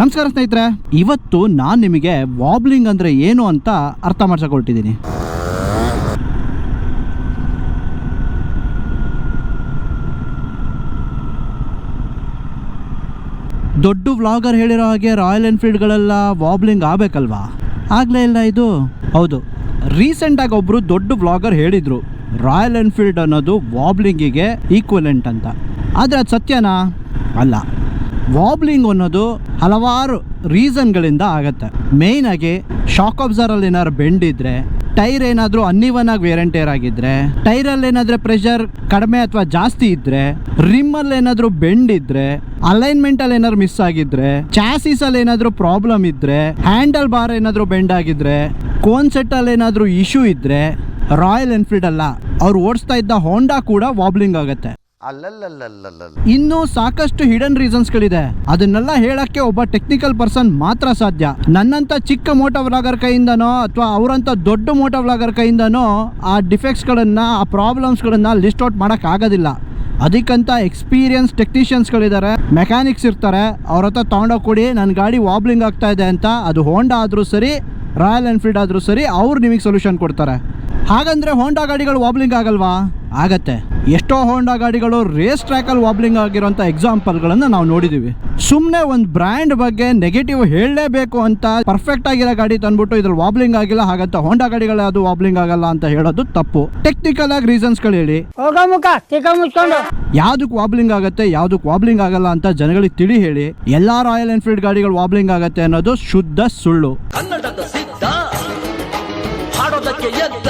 ನಮಸ್ಕಾರ ಸ್ನೇಹಿತರೆ, ಇವತ್ತು ನಾನು ನಿಮಗೆ ವಾಬ್ಲಿಂಗ್ ಅಂದರೆ ಏನು ಅಂತ ಅರ್ಥ ಮಾಡ್ಸಕೊಳ್ತಿದ್ದೀನಿ. ದೊಡ್ಡ ವ್ಲಾಗರ್ ಹೇಳಿರೋ ಹಾಗೆ ರಾಯಲ್ ಎನ್ಫೀಲ್ಡ್ಗಳೆಲ್ಲ ವಾಬ್ಲಿಂಗ್ ಆಗಬೇಕಲ್ವಾ? ಆಗಲೇ ಇಲ್ಲ ಇದು. ಹೌದು, ರೀಸೆಂಟಾಗಿ ಒಬ್ಬರು ದೊಡ್ಡ ವ್ಲಾಗರ್ ಹೇಳಿದರು ರಾಯಲ್ ಎನ್ಫೀಲ್ಡ್ ಅನ್ನೋದು ವಾಬ್ಲಿಂಗಿಗೆ ಈಕ್ವಲೆಂಟ್ ಅಂತ. ಆದರೆ ಅದು ಸತ್ಯನಾ? ಅಲ್ಲ. ವಾಬ್ಲಿಂಗ್ ಅನ್ನೋದು ಹಲವಾರು ರೀಸನ್ಗಳಿಂದ ಆಗತ್ತೆ. ಮೇಯ್ನಾಗಿ ಶಾಕ್ ಅಬ್ಸರ್ವಲ್ಲಿ ಏನಾದ್ರು ಬೆಂಡ್ ಇದ್ದರೆ, ಟೈರ್ ಏನಾದರೂ ಅನ್ನಿವನ್ ಆಗಿ ವೇರ್ ಆ್ಯಂಡ್ ಟೇರ್ ಆಗಿದ್ರೆ, ಟೈರಲ್ಲಿ ಏನಾದರೂ ಪ್ರೆಷರ್ ಕಡಿಮೆ ಅಥವಾ ಜಾಸ್ತಿ ಇದ್ದರೆ, ರಿಮ್ಮಲ್ಲಿ ಏನಾದರೂ ಬೆಂಡ್ ಇದ್ದರೆ, ಅಲೈನ್ಮೆಂಟಲ್ಲಿ ಏನಾದ್ರು ಮಿಸ್ ಆಗಿದ್ರೆ, ಚಾಸಿಸಲ್ಲಿ ಏನಾದರೂ ಪ್ರಾಬ್ಲಮ್ ಇದ್ದರೆ, ಹ್ಯಾಂಡಲ್ ಬಾರ್ ಏನಾದರೂ ಬೆಂಡ್ ಆಗಿದ್ರೆ, ಕೋನ್ ಸೆಟ್ಟಲ್ಲಿ ಏನಾದರೂ ಇಶ್ಯೂ ಇದ್ದರೆ, ರಾಯಲ್ ಎನ್ಫೀಲ್ಡ್ ಅಲ್ಲ, ಅವ್ರು ಓಡಿಸ್ತಾ ಇದ್ದ ಹೋಂಡಾ ಕೂಡ ವಾಬ್ಲಿಂಗ್ ಆಗುತ್ತೆ. ಇನ್ನೂ ಸಾಕಷ್ಟು ಹಿಡನ್ ರೀಸನ್ಸ್ಗಳಿದೆ. ಅದನ್ನೆಲ್ಲ ಹೇಳಕ್ಕೆ ಒಬ್ಬ ಟೆಕ್ನಿಕಲ್ ಪರ್ಸನ್ ಮಾತ್ರ ಸಾಧ್ಯ. ನನ್ನಂತ ಚಿಕ್ಕ ಮೋಟೋ ವ್ಲಾಗರ್ ಕೈಯಿಂದನೋ ಅಥವಾ ಅವರಂತ ದೊಡ್ಡ ಮೋಟೋ ವ್ಲಾಗರ್ ಕೈಯಿಂದನೋ ಆ ಡಿಫೆಕ್ಟ್ಸ್ಗಳನ್ನು, ಆ ಪ್ರಾಬ್ಲಮ್ಸ್ಗಳನ್ನು ಲಿಸ್ಟ್ ಔಟ್ ಮಾಡೋಕ್ಕಾಗೋದಿಲ್ಲ. ಅದಕ್ಕಂತ ಎಕ್ಸ್ಪೀರಿಯನ್ಸ್ ಟೆಕ್ನಿಷಿಯನ್ಸ್ಗಳಿದ್ದಾರೆ, ಮೆಕ್ಯಾನಿಕ್ಸ್ ಇರ್ತಾರೆ. ಅವ್ರ ಹತ್ರ ತೊಗೊಂಡೋಗಿ ಕೊಡಿ, ನನ್ನ ಗಾಡಿ ವಾಬ್ಲಿಂಗ್ ಆಗ್ತಾ ಇದೆ ಅಂತ. ಅದು ಹೋಂಡಾ ಆದರೂ ಸರಿ, ರಾಯಲ್ ಎನ್ಫೀಲ್ಡ್ ಆದರೂ ಸರಿ, ಅವ್ರು ನಿಮಗೆ ಸೊಲ್ಯೂಷನ್ ಕೊಡ್ತಾರೆ. ಹಾಗಂದ್ರೆ ಹೋಂಡಾ ಗಾಡಿಗಳು ವಾಬ್ಲಿಂಗ್ ಆಗಲ್ವಾ? ಆಗತ್ತೆ. ಎಷ್ಟೋ ಹೋಂಡಾ ಗಾಡಿಗಳು ರೇಸ್ ಟ್ರ್ಯಾಕಲ್ಲಿ ವಾಬ್ಲಿಂಗ್ ಆಗಿರೋಂಥ ಎಕ್ಸಾಂಪಲ್ಗಳನ್ನು ನಾವು ನೋಡಿದ್ದೀವಿ. ಸುಮ್ಮನೆ ಒಂದು ಬ್ರ್ಯಾಂಡ್ ಬಗ್ಗೆ ನೆಗೆಟಿವ್ ಹೇಳಲೇಬೇಕು ಅಂತ ಪರ್ಫೆಕ್ಟ್ ಆಗಿರೋ ಗಾಡಿ ತಂದ್ಬಿಟ್ಟು ಇದ್ರಲ್ಲಿ ವಾಬ್ಲಿಂಗ್ ಆಗಿಲ್ಲ, ಹಾಗಂತ ಹೋಂಡಾ ಗಾಡಿಗಳು ಅದು ವಾಬ್ಲಿಂಗ್ ಆಗಲ್ಲ ಅಂತ ಹೇಳೋದು ತಪ್ಪು. ಟೆಕ್ನಿಕಲ್ ಆಗಿ ರೀಸನ್ಸ್ಗಳು ಹೇಳಿ, ಯಾವ್ದಕ್ಕೆ ವಾಬ್ಲಿಂಗ್ ಆಗುತ್ತೆ, ಯಾವ್ದಕ್ಕೆ ವಾಬ್ಲಿಂಗ್ ಆಗಲ್ಲ ಅಂತ ಜನಗಳಿಗೆ ತಿಳಿ ಹೇಳಿ. ಎಲ್ಲಾ ರಾಯಲ್ ಎನ್ಫೀಲ್ಡ್ ಗಾಡಿಗಳು ವಾಬ್ಲಿಂಗ್ ಆಗುತ್ತೆ ಅನ್ನೋದು ಶುದ್ಧ ಸುಳ್ಳು. ಕನ್ನಡದ ಸಿದ್ಧ ಹಾಡೋದಕ್ಕೆ ಎದ್ದ